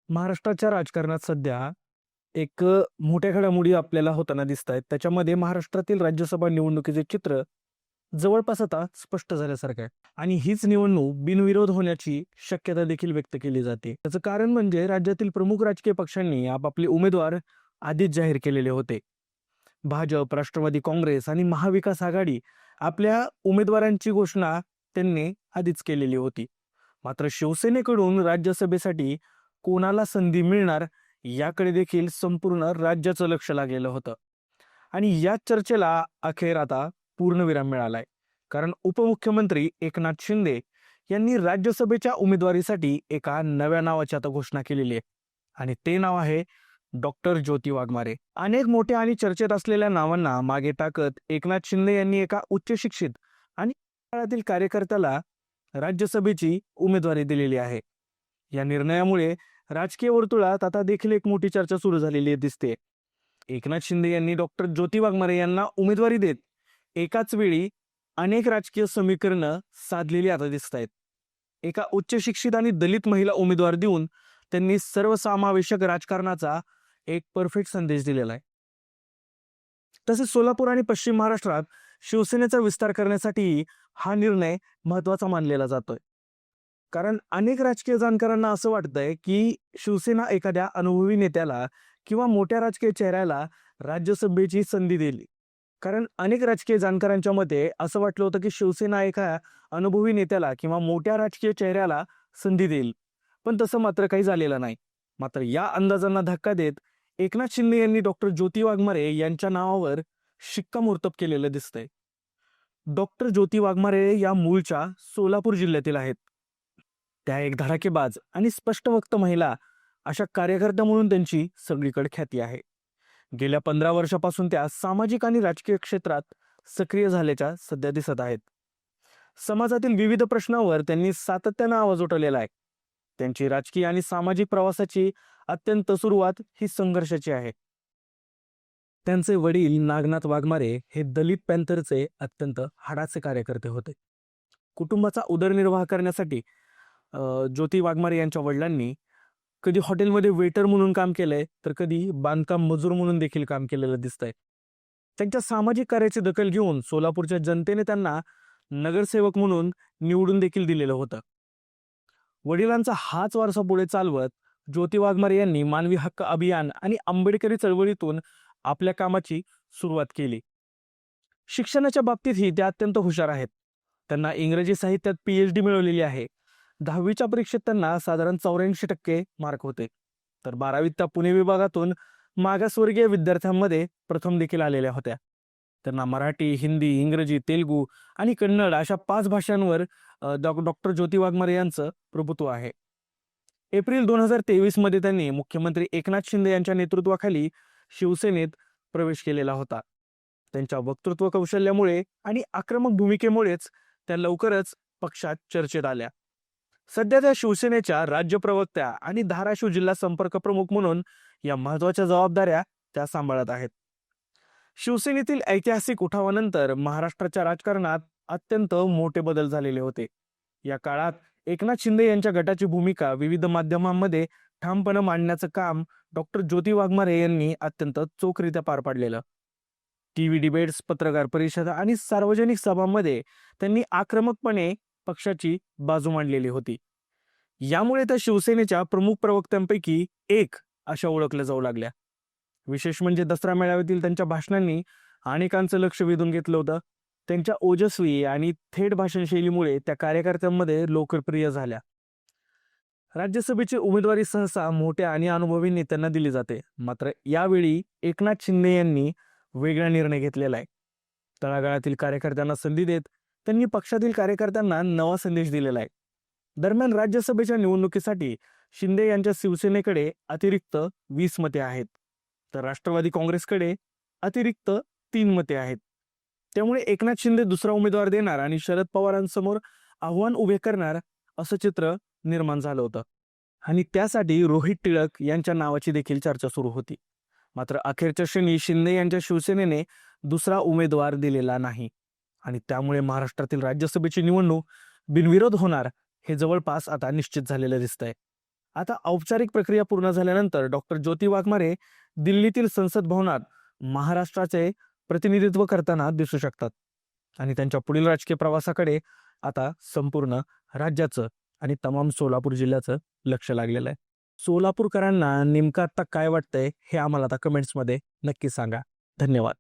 महाराष्ट्राच्या राजकारणात सध्या एक मोठ्या घडामोडी आपल्याला होताना दिसत आहेत. त्याच्यामध्ये महाराष्ट्रातील राज्यसभा निवडणुकीचे चित्र जवळपास आता स्पष्ट झाल्यासारखं आहे आणि हीच निवडणूक बिनविरोध होण्याची शक्यता देखील व्यक्त केली जाते. त्याचं कारण म्हणजे राज्यातील प्रमुख राजकीय पक्षांनी आपापले उमेदवार आधीच जाहीर केलेले होते. भाजप, राष्ट्रवादी काँग्रेस आणि महाविकास आघाडी आपल्या उमेदवारांची घोषणा त्यांनी आधीच केलेली होती. मात्र शिवसेनेकडून राज्यसभेसाठी कोणाला संधी मिळणार याकडे देखील संपूर्ण राज्याचं लक्ष लागलेलं होतं आणि या चर्चेला अखेर आता पूर्णविराम मिळालाय. कारण उपमुख्यमंत्री एकनाथ शिंदे यांनी राज्यसभेच्या उमेदवारीसाठी एका नव्या नावाची आता घोषणा केलेली आहे आणि ते नाव आहे डॉक्टर ज्योती वाघमारे. अनेक मोठ्या आणि चर्चेत असलेल्या नावांना मागे टाकत एकनाथ शिंदे यांनी एका उच्च शिक्षित आणि काळातील कार्यकर्त्याला राज्यसभेची उमेदवारी दिलेली आहे. या निर्णयामुळे राजकीय वर्तुळात आता देखील एक मोठी चर्चा सुरू झालेली दिसते. एकनाथ शिंदे यांनी डॉक्टर ज्योती वाघमारे यांना उमेदवारी देत एकाच वेळी अनेक राजकीय समीकरणं साधलेली आता दिसत आहेत. एका उच्च शिक्षित आणि दलित महिला उमेदवार देऊन त्यांनी सर्वसमावेशक राजकारणाचा एक परफेक्ट संदेश दिलेला आहे. तसेच सोलापूर आणि पश्चिम महाराष्ट्रात शिवसेनेचा विस्तार करण्यासाठी हा निर्णय महत्वाचा मानलेला जातोय. कारण अनेक राजकीय जाणकारांना असं वाटतंय की शिवसेना एखाद्या अनुभवी नेत्याला किंवा मोठ्या राजकीय चेहऱ्याला राज्यसभेची संधी दिली. कारण अनेक राजकीय जाणकारांच्या मते असं वाटलं होतं की शिवसेना एका अनुभवी नेत्याला किंवा मोठ्या राजकीय चेहऱ्याला संधी देईल, पण तसं मात्र काही झालेलं नाही. मात्र या अंदाजांना धक्का देत एकनाथ शिंदे यांनी डॉक्टर ज्योती वाघमारे यांच्या नावावर शिक्कामोर्तब केलेलं दिसतंय. डॉक्टर ज्योती वाघमारे या मूळच्या सोलापूर जिल्ह्यातील आहेत. त्या एक धडाकेबाज आणि स्पष्टवक्त महिला अशा कार्यकर्त्या म्हणून त्यांची सगळीकडे ख्याती आहे. गेल्या 15 वर्षापासून त्या सामाजिक आणि राजकीय क्षेत्रात सक्रिय झाल्याच्या सध्या दिसत आहेत. समाजातील विविध प्रश्नांवर त्यांनी सातत्यानं आवाज उठवलेला आहे. त्यांची राजकीय आणि सामाजिक प्रवासाची अत्यंत सुरुवात ही संघर्षाची आहे. त्यांचे वडील नागनाथ वाघमारे हे दलित पॅंथरचे अत्यंत हाडाचे कार्यकर्ते होते. कुटुंबाचा उदरनिर्वाह करण्यासाठी ज्योती वाघमारे यांच्या वडिलांनी कधी हॉटेलमध्ये वेटर म्हणून काम केलंय तर कधी बांधकाम मजूर म्हणून देखील काम केलेलं दिसतंय. त्यांच्या सामाजिक कार्याची दखल घेऊन सोलापूरच्या जनतेने त्यांना नगरसेवक म्हणून निवडून देखील दिलेलं होतं. वडिलांचा हाच वारसा पुढे चालवत ज्योती वाघमारे यांनी मानवी हक्क अभियान आणि आंबेडकरी चळवळीतून आपल्या कामाची सुरुवात केली. शिक्षणाच्या बाबतीतही त्या अत्यंत हुशार आहेत. त्यांना इंग्रजी साहित्यात PhD मिळवलेली आहे. 10वीच्या परीक्षेत त्यांना साधारण 84% मार्क होते. तर 12वीत त्या पुणे विभागातून मागासवर्गीय विद्यार्थ्यांमध्ये प्रथम देखील आलेल्या होत्या. त्यांना मराठी, हिंदी, इंग्रजी, तेलुगू आणि कन्नड अशा 5 भाषांवर डॉक्टर ज्योती वाघमारे यांचं प्रभुत्व आहे. एप्रिल 2023 मध्ये त्यांनी मुख्यमंत्री एकनाथ शिंदे यांच्या नेतृत्वाखाली शिवसेनेत प्रवेश केलेला होता. त्यांच्या वक्तृत्व कौशल्यामुळे आणि आक्रमक भूमिकेमुळेच त्या लवकरच पक्षात चर्चेत आल्या. सध्या त्या शिवसेनेच्या राज्य प्रवक्त्या आणि धाराशिव जिल्हा संपर्क प्रमुख म्हणून या महत्वाच्या जबाबदाऱ्या त्या सांभाळत आहेत. शिवसेनेतील ऐतिहासिक उठावानंतर महाराष्ट्राच्या राजकारणात अत्यंत मोठे बदल झालेले होते. या काळात एकनाथ शिंदे यांच्या गटाची भूमिका विविध माध्यमांमध्ये ठामपणे मांडण्याचं काम डॉक्टर ज्योती वाघमारे यांनी अत्यंत चोखरित्या पार पाडलेलं. टीव्ही डिबेट्स, पत्रकार परिषदा आणि सार्वजनिक सभांमध्ये त्यांनी आक्रमकपणे पक्षाची बाजू मांडलेली होती. यामुळे त्या शिवसेनेच्या प्रमुख प्रवक्त्यांपैकी एक अशा ओळखल्या जाऊ लागल्या. विशेष म्हणजे दसरा मेळाव्यातील त्यांच्या भाषणांनी अनेकांचं लक्ष वेधून घेतलं होतं. त्यांच्या ओजस्वी आणि थेट भाषण शैलीमुळे त्या कार्यकर्त्यांमध्ये लोकप्रिय झाल्या. राज्यसभेची उमेदवारी सहसा मोठ्या आणि अनुभवी नेत्यांना दिली जाते. मात्र यावेळी एकनाथ शिंदे यांनी वेगळा निर्णय घेतलेला आहे. तळागाळातील कार्यकर्त्यांना संधी देत त्यांनी पक्षातील कार्यकर्त्यांना नवा संदेश दिलेला आहे. दरम्यान राज्यसभेच्या निवडणुकीसाठी शिंदे यांच्या शिवसेनेकडे अतिरिक्त 20 मते आहेत, तर राष्ट्रवादी काँग्रेसकडे अतिरिक्त 3 मते आहेत. त्यामुळे एकनाथ शिंदे दुसरा उमेदवार देणार आणि शरद पवारांसमोर आव्हान उभे करणार असं चित्र निर्माण झालं होतं आणि त्यासाठी रोहित टिळक यांच्या नावाची देखील चर्चा सुरू होती. मात्र अखेरच्या क्षणी शिंदे यांच्या शिवसेनेने दुसरा उमेदवार दिलेला नाही आणि त्यामुळे महाराष्ट्रातील राज्यसभेची निवडणूक बिनविरोध होणार हे जवळपास आता निश्चित झालेलं दिसतंय. आता औपचारिक प्रक्रिया पूर्ण झाल्यानंतर डॉक्टर ज्योती वाघमारे दिल्लीतील संसद भवनात महाराष्ट्राचे प्रतिनिधित्व करताना दिसू शकतात आणि त्यांच्या पुढील राजकीय प्रवासाकडे आता संपूर्ण राज्याचं आणि तमाम सोलापूर जिल्ह्याचं लक्ष लागलेलं आहे. सोलापूरकरांना नेमकं आता काय वाटतंय हे आम्हाला आता कमेंट्समध्ये नक्की सांगा. धन्यवाद.